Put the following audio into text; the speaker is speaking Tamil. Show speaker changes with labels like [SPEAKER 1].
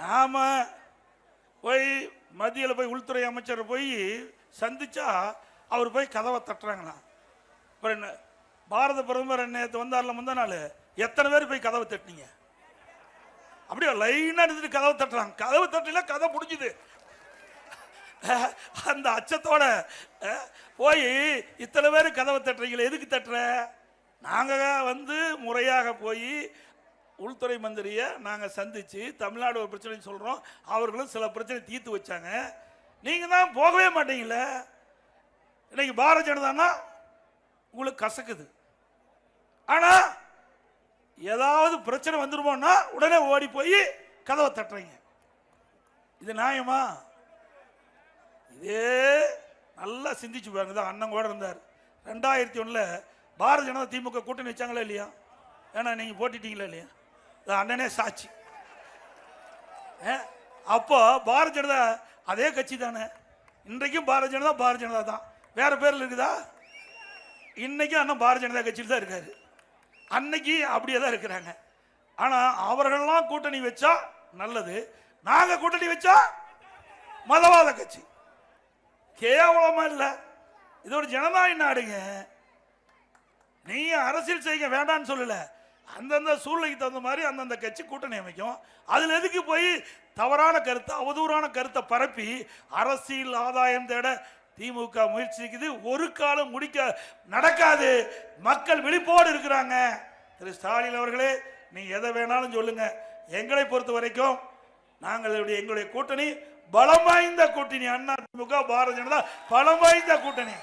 [SPEAKER 1] நாம போய் மத்தியில் போய் உள்துறை அமைச்சர் போய் சந்திச்சா அவர் போய் கதவை தட்டுறாங்களாம். அப்புறம் என்ன பாரத பிரதமர் நேற்று வந்தார்ல முந்தா நாள், எத்தனை பேர் போய் கதவை தட்டினீங்க? அப்படியே லைனா எடுத்துட்டு கதவை தட்டுறாங்க. கதவை தட்டல, கதை முடிஞ்சுது. அந்த அச்சத்தோட போய் இத்தனை பேர் கதவை தட்டுறீங்களே, எதுக்கு தட்டுற? நாங்கள் வந்து முறையாக போய் உள்துறை மந்திரியை நாங்கள் சந்தித்து தமிழ்நாடு ஒரு பிரச்சனை சொல்கிறோம், அவர்களும் சில பிரச்சனை தீர்த்து வச்சாங்க. நீங்கள் தான் போகவே மாட்டீங்களே. இன்னைக்கு பாரதிய ஜனதானா உங்களுக்கு கசக்குது, ஆனால் ஏதாவது பிரச்சனை வந்துருமோன்னா உடனே ஓடி போய் கதவை தட்டுறீங்க. இது நியாயமா? இதே நல்லா சிந்திச்சு பாருங்க. தான் அண்ணன் கூட இருந்தார் 2001 பாரதிய ஜனதா திமுக கூட்டணி வச்சாங்களா இல்லையா? ஏன்னா நீங்க போட்டிட்டீங்களா இல்லையா? அண்ணனே சாட்சி. அப்போ பாரதிய ஜனதா அதே கட்சி தானே. இன்றைக்கும் பாரதிய ஜனதா தான், வேற பேர்ல இருக்குதா? இன்னைக்கும் அண்ணன் பாரதிய ஜனதா கட்சியில் தான் இருக்காரு. அன்னைக்கு அப்படியே தான் இருக்கிறாங்க. ஆனா அவர்கள்லாம் கூட்டணி வச்சா நல்லது, நாங்க கூட்டணி வச்சா மதவாத கட்சி. கேவலமா இல்ல? இது ஒரு ஜனநாயக நாடுங்க. நீ அரசியல் செய்ய வேண்டாம்னு சொல்லல, அந்தந்த சூழ்நிலைக்கு தகுந்த மாதிரி அந்தந்த கட்சி கூட்டணி அமைக்கும். அதுல எதுக்கு போய் தவறான கருத்தை, அவதூறான கருத்தை பரப்பி அரசியல் ஆதாயம் தேட திமுக முயற்சிக்குது. ஒரு காலம் முடிக்க நடக்காது. மக்கள் விழிப்போடு இருக்கிறாங்க. திரு ஸ்டாலின் அவர்களே, நீ எதை வேணாலும் சொல்லுங்க, எங்களை பொறுத்த வரைக்கும் எங்களுடைய கூட்டணி பலம் வாய்ந்த கூட்டணி. அண்ணா திமுக பாரதிய ஜனதா பலம் வாய்ந்த கூட்டணி.